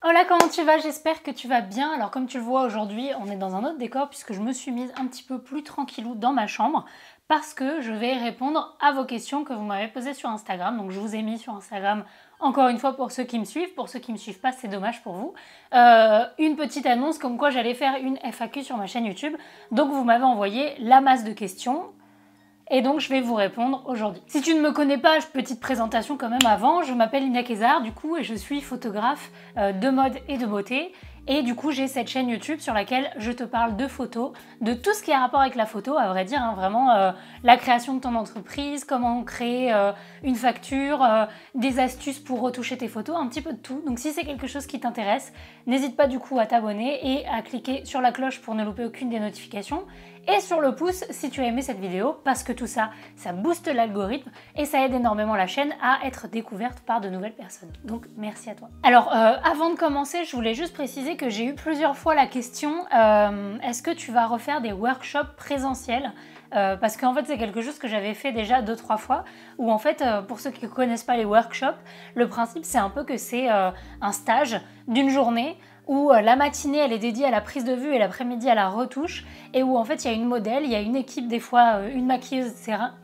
Hola, comment tu vas? J'espère que tu vas bien. Alors comme tu le vois aujourd'hui, on est dans un autre décor puisque je me suis mise un petit peu plus tranquillou dans ma chambre parce que je vais répondre à vos questions que vous m'avez posées sur Instagram. Donc je vous ai mis sur Instagram, encore une fois pour ceux qui me suivent. Pour ceux qui ne me suivent pas, c'est dommage pour vous. Une petite annonce comme quoi j'allais faire une FAQ sur ma chaîne YouTube. Donc vous m'avez envoyé la masse de questions. Et donc je vais vous répondre aujourd'hui. Si tu ne me connais pas, petite présentation quand même avant, je m'appelle Lina Kézard du coup et je suis photographe de mode et de beauté. Et du coup j'ai cette chaîne YouTube sur laquelle je te parle de photos, de tout ce qui a rapport avec la photo, à vrai dire, hein, vraiment la création de ton entreprise, comment créer une facture, des astuces pour retoucher tes photos, un petit peu de tout. Donc si c'est quelque chose qui t'intéresse, n'hésite pas du coup à t'abonner et à cliquer sur la cloche pour ne louper aucune des notifications. Et sur le pouce si tu as aimé cette vidéo, parce que tout ça, ça booste l'algorithme et ça aide énormément la chaîne à être découverte par de nouvelles personnes. Donc merci à toi. Alors avant de commencer, je voulais juste préciser que j'ai eu plusieurs fois la question est-ce que tu vas refaire des workshops présentiels parce qu'en fait c'est quelque chose que j'avais fait déjà 2-3 fois où en fait pour ceux qui ne connaissent pas les workshops, le principe c'est un peu que c'est un stage d'une journée où la matinée elle est dédiée à la prise de vue et l'après-midi à la retouche et où en fait il y a une modèle, il y a une équipe des fois, une maquilleuse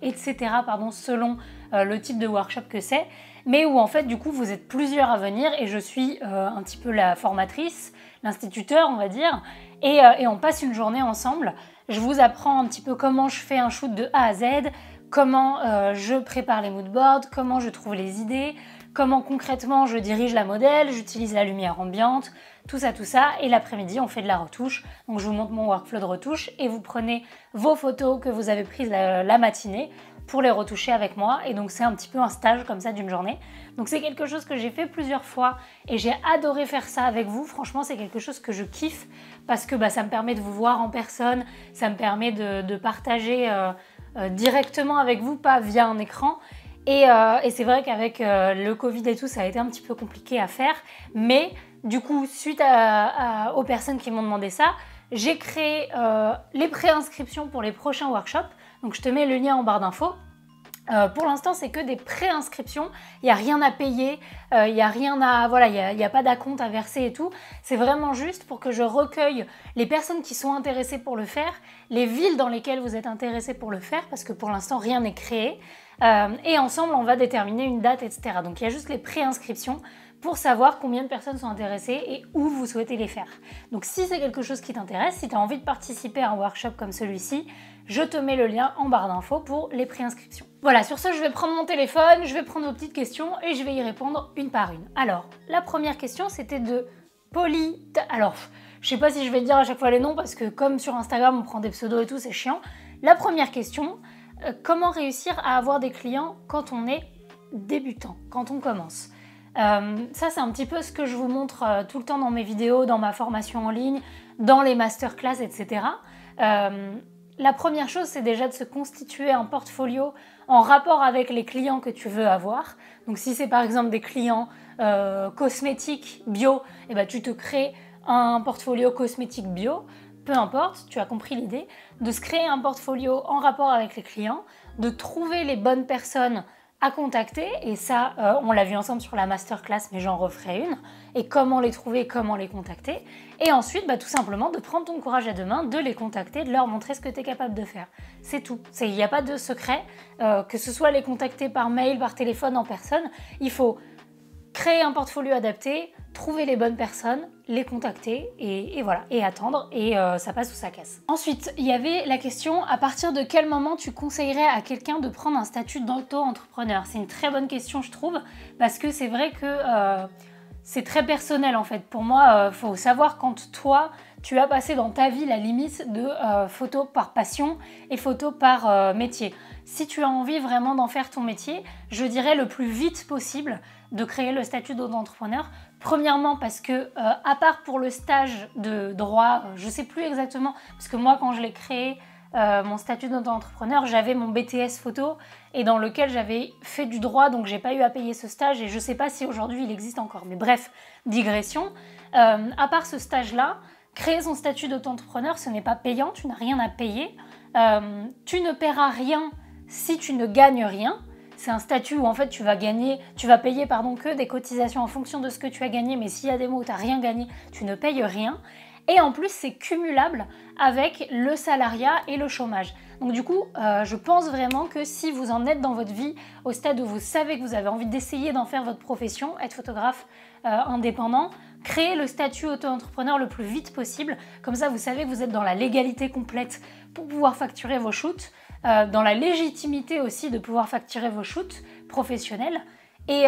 etc. pardon, selon le type de workshop que c'est, mais où en fait du coup vous êtes plusieurs à venir et je suis un petit peu la formatrice, l'instituteur on va dire, et on passe une journée ensemble. Je vous apprends un petit peu comment je fais un shoot de A à Z, comment je prépare les moodboards, comment je trouve les idées, comment concrètement je dirige la modèle, j'utilise la lumière ambiante, tout ça, et l'après-midi on fait de la retouche. Donc je vous montre mon workflow de retouche et vous prenez vos photos que vous avez prises la matinée pour les retoucher avec moi, et donc c'est un petit peu un stage comme ça d'une journée. Donc c'est quelque chose que j'ai fait plusieurs fois et j'ai adoré faire ça avec vous. Franchement c'est quelque chose que je kiffe parce que ça me permet de vous voir en personne, ça me permet de partager directement avec vous, pas via un écran. Et c'est vrai qu'avec le Covid et tout, ça a été un petit peu compliqué à faire. Mais du coup, suite aux personnes qui m'ont demandé ça, j'ai créé les préinscriptions pour les prochains workshops. Donc je te mets le lien en barre d'infos. Pour l'instant, c'est que des préinscriptions. Il n'y a rien à payer, il n'y a rien à... Voilà, il n'y a pas d'acompte à verser et tout. C'est vraiment juste pour que je recueille les personnes qui sont intéressées pour le faire, les villes dans lesquelles vous êtes intéressés pour le faire, parce que pour l'instant, rien n'est créé. Et ensemble, on va déterminer une date, etc. Donc il y a juste les préinscriptions pour savoir combien de personnes sont intéressées et où vous souhaitez les faire. Donc si c'est quelque chose qui t'intéresse, si tu as envie de participer à un workshop comme celui-ci, je te mets le lien en barre d'infos pour les préinscriptions. Voilà, sur ce, je vais prendre mon téléphone, je vais prendre vos petites questions et je vais y répondre une par une. Alors, la première question, c'était de Polly... Alors, je sais pas si je vais dire à chaque fois les noms parce que comme sur Instagram, on prend des pseudos et tout, c'est chiant. La première question, comment réussir à avoir des clients quand on est débutant, quand on commence? Ça c'est un petit peu ce que je vous montre tout le temps dans mes vidéos, dans ma formation en ligne, dans les masterclass, etc. La première chose c'est déjà de se constituer un portfolio en rapport avec les clients que tu veux avoir. Donc si c'est par exemple des clients cosmétiques bio, tu te crées un portfolio cosmétique bio. Peu importe, tu as compris l'idée, de se créer un portfolio en rapport avec les clients, de trouver les bonnes personnes à contacter, et ça on l'a vu ensemble sur la masterclass mais j'en referai une, et comment les trouver, comment les contacter, et ensuite tout simplement de prendre ton courage à deux mains, de les contacter, de leur montrer ce que tu es capable de faire. C'est tout, il n'y a pas de secret, que ce soit les contacter par mail, par téléphone, en personne, il faut créer un portfolio adapté, trouver les bonnes personnes, les contacter et voilà, et attendre, et ça passe ou ça casse. Ensuite, il y avait la question, à partir de quel moment tu conseillerais à quelqu'un de prendre un statut d'auto-entrepreneur? C'est une très bonne question je trouve, parce que c'est vrai que c'est très personnel en fait. Pour moi, faut savoir quand toi, tu as passé dans ta vie la limite de photo par passion et photo par métier. Si tu as envie vraiment d'en faire ton métier, je dirais le plus vite possible de créer le statut d'auto-entrepreneur. Premièrement parce que, à part pour le stage de droit, je ne sais plus exactement, parce que moi quand je l'ai créé, mon statut d'auto-entrepreneur, j'avais mon BTS photo et dans lequel j'avais fait du droit, donc j'ai pas eu à payer ce stage et je sais pas si aujourd'hui il existe encore. Mais bref, digression. À part ce stage-là, créer son statut d'auto-entrepreneur, ce n'est pas payant, tu n'as rien à payer. Tu ne paieras rien si tu ne gagnes rien. c'est un statut où en fait tu vas payer que des cotisations en fonction de ce que tu as gagné, mais s'il y a des mois où tu n'as rien gagné, tu ne payes rien. Et en plus, c'est cumulable avec le salariat et le chômage. Donc du coup, je pense vraiment que si vous en êtes dans votre vie au stade où vous savez que vous avez envie d'essayer d'en faire votre profession, être photographe indépendant, créez le statut auto-entrepreneur le plus vite possible. Comme ça, vous savez que vous êtes dans la légalité complète pour pouvoir facturer vos shoots, dans la légitimité aussi de pouvoir facturer vos shoots professionnels. Et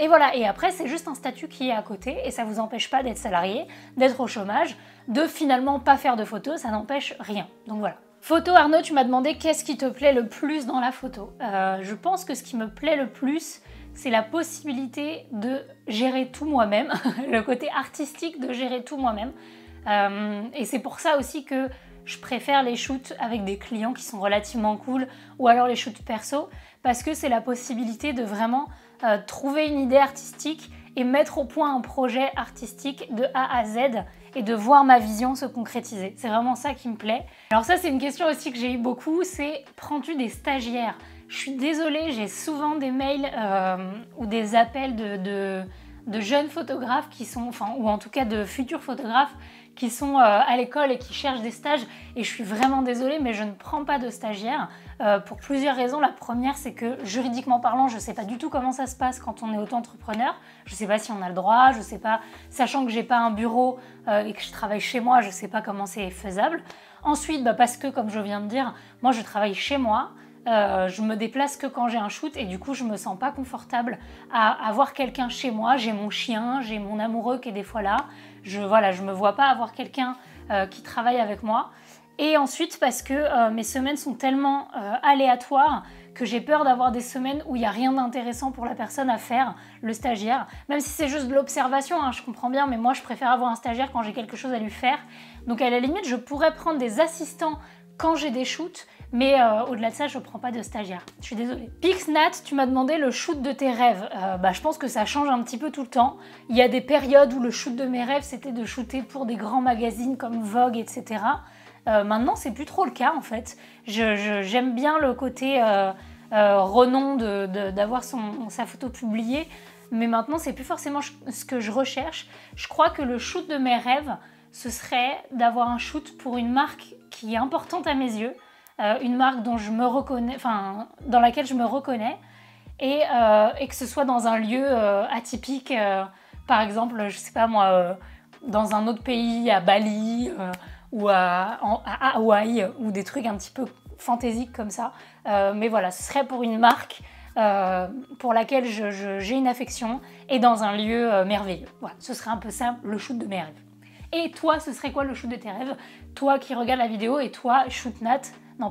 voilà, et après c'est juste un statut qui est à côté et ça ne vous empêche pas d'être salarié, d'être au chômage, de finalement pas faire de photos, ça n'empêche rien. Donc voilà. Photo, Arnaud, tu m'as demandé qu'est-ce qui te plaît le plus dans la photo. Je pense que ce qui me plaît le plus, c'est la possibilité de gérer tout moi-même, le côté artistique de gérer tout moi-même. Et c'est pour ça aussi que je préfère les shoots avec des clients qui sont relativement cool ou alors les shoots perso parce que c'est la possibilité de vraiment trouver une idée artistique et mettre au point un projet artistique de A à Z et de voir ma vision se concrétiser. C'est vraiment ça qui me plaît. Alors ça, c'est une question aussi que j'ai eu beaucoup, c'est prends-tu des stagiaires? Je suis désolée, j'ai souvent des mails ou des appels de jeunes photographes qui sont, ou en tout cas de futurs photographes qui sont à l'école et qui cherchent des stages et je suis vraiment désolée mais je ne prends pas de stagiaires pour plusieurs raisons. La première, c'est que juridiquement parlant, je ne sais pas du tout comment ça se passe quand on est auto-entrepreneur. Je ne sais pas si on a le droit, je ne sais pas, sachant que j'ai pas un bureau et que je travaille chez moi, je ne sais pas comment c'est faisable. Ensuite, parce que comme je viens de dire, moi je travaille chez moi. Je me déplace que quand j'ai un shoot et du coup je me sens pas confortable à avoir quelqu'un chez moi. J'ai mon chien, j'ai mon amoureux qui est des fois là. Je me vois pas avoir quelqu'un qui travaille avec moi. Et ensuite parce que mes semaines sont tellement aléatoires que j'ai peur d'avoir des semaines où il n'y a rien d'intéressant pour la personne à faire, le stagiaire. Même si c'est juste de l'observation, hein, je comprends bien, mais moi je préfère avoir un stagiaire quand j'ai quelque chose à lui faire. Donc à la limite, je pourrais prendre des assistants quand j'ai des shoots, mais au-delà de ça, je ne prends pas de stagiaire. Je suis désolée. Pixnat, tu m'as demandé le shoot de tes rêves. Je pense que ça change un petit peu tout le temps. Il y a des périodes où le shoot de mes rêves, c'était de shooter pour des grands magazines comme Vogue, etc. Maintenant, c'est plus trop le cas, en fait. J'aime bien le côté renom d'avoir sa photo publiée, mais maintenant, c'est plus forcément ce que je recherche. Je crois que le shoot de mes rêves, ce serait d'avoir un shoot pour une marque qui est importante à mes yeux, une marque dont je me reconnais, dans laquelle je me reconnais, et que ce soit dans un lieu atypique, par exemple, je sais pas moi, dans un autre pays, à Bali ou à Hawaï, ou des trucs un petit peu fantaisiques comme ça. Mais voilà, ce serait pour une marque pour laquelle j'ai une affection et dans un lieu merveilleux. Voilà, ce serait un peu ça le shoot de mes rêves. Et toi, ce serait quoi le shoot de tes rêves? Toi qui regardes la vidéo et toi,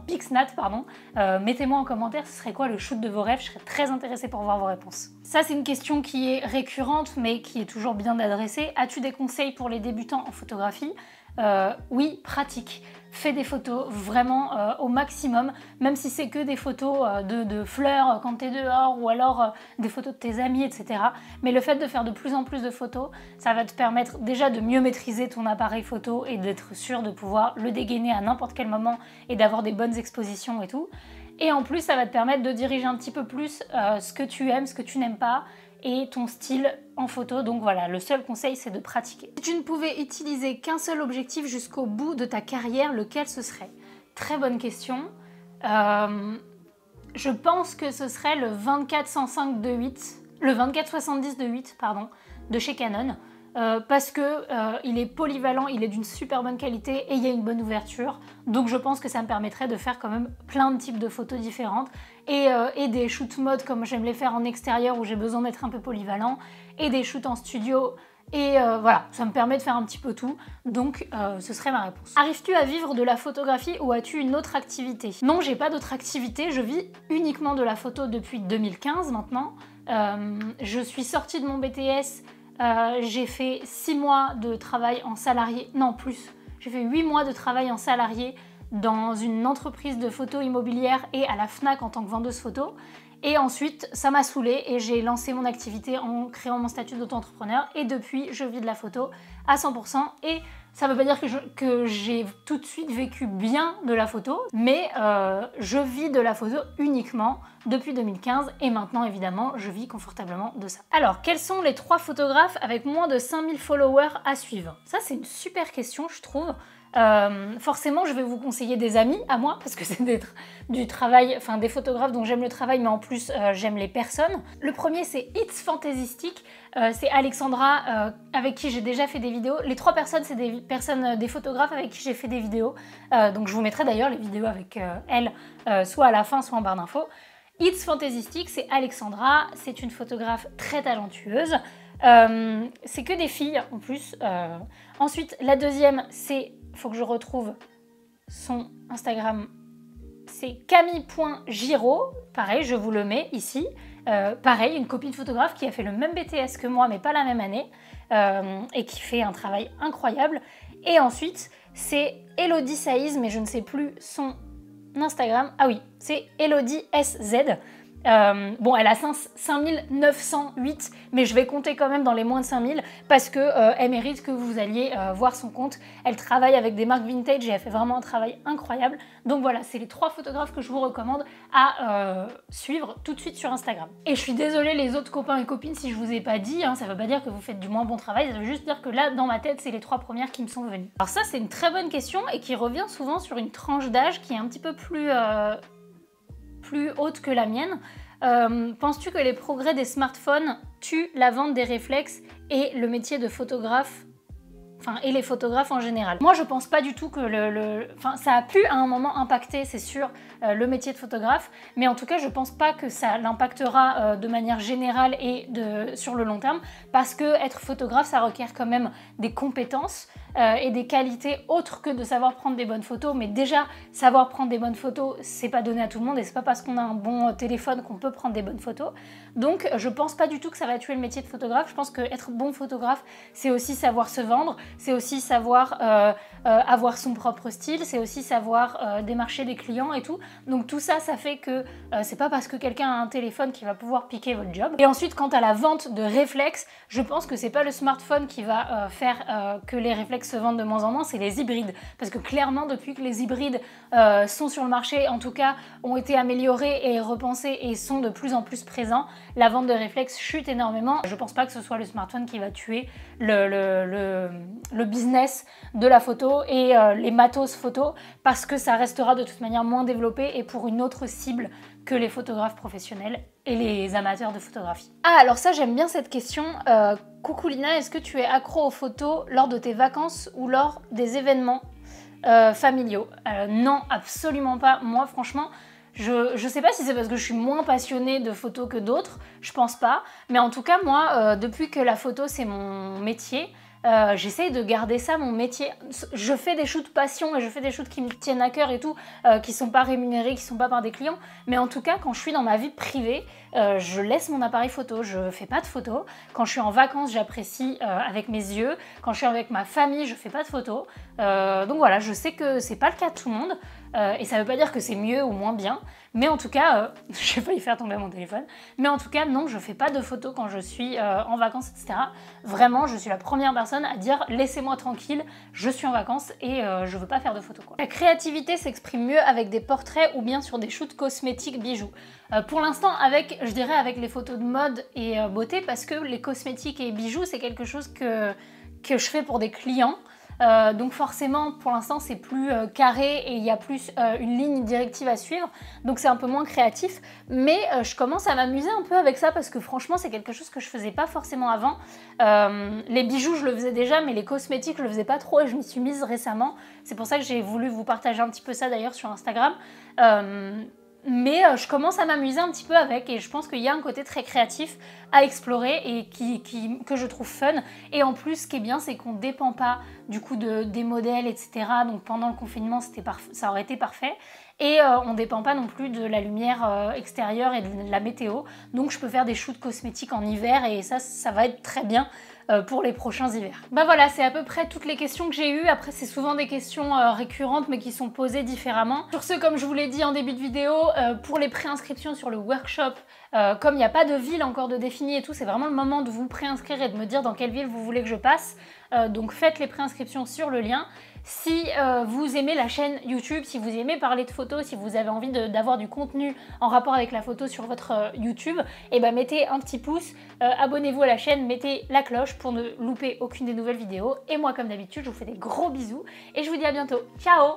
Pixnat, pardon, mettez-moi en commentaire, ce serait quoi le shoot de vos rêves? Je serais très intéressée pour voir vos réponses. Ça, c'est une question qui est récurrente, mais qui est toujours bien d'adresser. As-tu des conseils pour les débutants en photographie? Oui, pratique. Fais des photos vraiment au maximum, même si c'est que des photos de fleurs quand tu es dehors ou alors des photos de tes amis, etc. Mais le fait de faire de plus en plus de photos, ça va te permettre déjà de mieux maîtriser ton appareil photo et d'être sûr de pouvoir le dégainer à n'importe quel moment et d'avoir des bonnes expositions et tout. Et en plus, ça va te permettre de diriger un petit peu plus ce que tu aimes, ce que tu n'aimes pas et ton style en photo. Donc voilà, le seul conseil, c'est de pratiquer. Si tu ne pouvais utiliser qu'un seul objectif jusqu'au bout de ta carrière, lequel ce serait? Très bonne question. Je pense que ce serait le 24-105 de 8, le 24-70 de 8, pardon, de chez Canon. Parce que il est polyvalent, il est d'une super bonne qualité et il y a une bonne ouverture. Donc je pense que ça me permettrait de faire quand même plein de types de photos différentes et des shoots mode comme j'aime les faire en extérieur où j'ai besoin d'être un peu polyvalent et des shoots en studio. Et voilà, ça me permet de faire un petit peu tout, donc ce serait ma réponse. Arrives-tu à vivre de la photographie ou as-tu une autre activité? Non, j'ai pas d'autre activité, je vis uniquement de la photo depuis 2015 maintenant. Je suis sortie de mon BTS. J'ai fait 6 mois de travail en salarié, non plus, j'ai fait 8 mois de travail en salarié dans une entreprise de photo immobilière et à la FNAC en tant que vendeuse photo. Et ensuite, ça m'a saoulée et j'ai lancé mon activité en créant mon statut d'auto-entrepreneur. Et depuis, je vis de la photo à 100%. Et ça ne veut pas dire que j'ai tout de suite vécu bien de la photo, mais je vis de la photo uniquement depuis 2015 et maintenant, évidemment, je vis confortablement de ça. Alors, quels sont les 3 photographes avec moins de 5000 followers à suivre? Ça, c'est une super question, je trouve. Forcément, je vais vous conseiller des amis à moi parce que c'est du travail, enfin des photographes dont j'aime le travail, mais en plus j'aime les personnes. Le premier, c'est It's Fantasistic. C'est Alexandra avec qui j'ai déjà fait des vidéos. Les 3 personnes, c'est des photographes avec qui j'ai fait des vidéos. Donc je vous mettrai d'ailleurs les vidéos avec elle, soit à la fin, soit en barre d'infos. It's Fantasistic, c'est Alexandra. C'est une photographe très talentueuse. C'est que des filles en plus. Ensuite, la deuxième, c'est, faut que je retrouve son Instagram, c'est camille.giraud. Pareil, je vous le mets ici. Pareil, une copine photographe qui a fait le même BTS que moi, mais pas la même année, et qui fait un travail incroyable. Et ensuite, c'est Elodie Saïz, mais je ne sais plus son Instagram. Ah oui, c'est Elodie SZ. Bon, elle a 5908, mais je vais compter quand même dans les moins de 5000 parce que elle mérite que vous alliez voir son compte. Elle travaille avec des marques vintage et elle fait vraiment un travail incroyable. Donc voilà, c'est les 3 photographes que je vous recommande à suivre tout de suite sur Instagram. Et je suis désolée les autres copains et copines si je vous ai pas dit, hein, ça veut pas dire que vous faites du moins bon travail, ça veut juste dire que là, dans ma tête, c'est les 3 premières qui me sont venues. Alors ça, c'est une très bonne question et qui revient souvent sur une tranche d'âge qui est un petit peu plus haute que la mienne. Penses-tu que les progrès des smartphones tuent la vente des réflexes et le métier de photographe, et les photographes en général? Moi, je pense pas du tout que ça a pu à un moment impacter, c'est sûr, le métier de photographe, mais en tout cas, je pense pas que ça l'impactera de manière générale et sur le long terme, parce que être photographe, ça requiert quand même des compétences et des qualités autres que de savoir prendre des bonnes photos. Mais déjà, savoir prendre des bonnes photos, c'est pas donné à tout le monde et c'est pas parce qu'on a un bon téléphone qu'on peut prendre des bonnes photos. Donc, je pense pas du tout que ça va tuer le métier de photographe. Je pense qu'être bon photographe, c'est aussi savoir se vendre, c'est aussi savoir avoir son propre style, c'est aussi savoir démarcher des clients et tout. Donc tout ça, ça fait que c'est pas parce que quelqu'un a un téléphone qui va pouvoir piquer votre job. Et ensuite, quant à la vente de réflexes, je pense que c'est pas le smartphone qui va faire que les réflexes se vendent de moins en moins, c'est les hybrides. Parce que clairement, depuis que les hybrides sont sur le marché, en tout cas, ont été améliorés et repensés et sont de plus en plus présents, la vente de réflexes chute énormément. Je pense pas que ce soit le smartphone qui va tuer le business de la photo et les matos photo, parce que ça restera de toute manière moins développé et pour une autre cible que les photographes professionnels et les amateurs de photographie. Ah, alors ça, j'aime bien cette question. Coucou Lina, est-ce que tu es accro aux photos lors de tes vacances ou lors des événements familiaux? Non, absolument pas. Moi, franchement, je sais pas si c'est parce que je suis moins passionnée de photos que d'autres, je pense pas. Mais en tout cas, moi, depuis que la photo, c'est mon métier, j'essaye de garder ça mon métier. Je fais des shoots passion et je fais des shoots qui me tiennent à cœur et tout, qui sont pas rémunérés, qui sont pas par des clients, mais en tout cas quand je suis dans ma vie privée, je laisse mon appareil photo, je fais pas de photos. Quand je suis en vacances, j'apprécie avec mes yeux. Quand je suis avec ma famille, je fais pas de photos. Donc voilà, je sais que c'est pas le cas de tout le monde. Et ça veut pas dire que c'est mieux ou moins bien, mais en tout cas, j'ai failli faire tomber mon téléphone, mais en tout cas, non, je fais pas de photos quand je suis en vacances, etc. Vraiment, je suis la première personne à dire laissez-moi tranquille, je suis en vacances et je veux pas faire de photos, quoi. La créativité s'exprime mieux avec des portraits ou bien sur des shoots cosmétiques bijoux. Pour l'instant, je dirais avec les photos de mode et beauté, parce que les cosmétiques et bijoux, c'est quelque chose que je fais pour des clients. Donc forcément, pour l'instant, c'est plus carré et il y a plus une ligne directive à suivre. Donc c'est un peu moins créatif. Mais je commence à m'amuser un peu avec ça parce que franchement, c'est quelque chose que je faisais pas forcément avant. Les bijoux, je le faisais déjà, mais les cosmétiques, je le faisais pas trop et je m'y suis mise récemment. C'est pour ça que j'ai voulu vous partager un petit peu ça d'ailleurs sur Instagram. Mais je commence à m'amuser un petit peu avec et je pense qu'il y a un côté très créatif à explorer et que je trouve fun. Et en plus, ce qui est bien, c'est qu'on ne dépend pas du coup des modèles, etc. Donc pendant le confinement, ça aurait été parfait. et on dépend pas non plus de la lumière extérieure et de la météo. Donc je peux faire des shoots cosmétiques en hiver et ça va être très bien pour les prochains hivers. Bah voilà, c'est à peu près toutes les questions que j'ai eues. Après, c'est souvent des questions récurrentes mais qui sont posées différemment. Sur ce, comme je vous l'ai dit en début de vidéo, pour les préinscriptions sur le workshop, comme il n'y a pas de ville encore de définie et tout, c'est vraiment le moment de vous préinscrire et de me dire dans quelle ville vous voulez que je passe. Donc faites les préinscriptions sur le lien. Si vous aimez la chaîne YouTube, si vous aimez parler de photos, si vous avez envie d'avoir du contenu en rapport avec la photo sur votre YouTube, et ben mettez un petit pouce, abonnez-vous à la chaîne, mettez la cloche pour ne louper aucune des nouvelles vidéos. Et moi, comme d'habitude, je vous fais des gros bisous et je vous dis à bientôt. Ciao!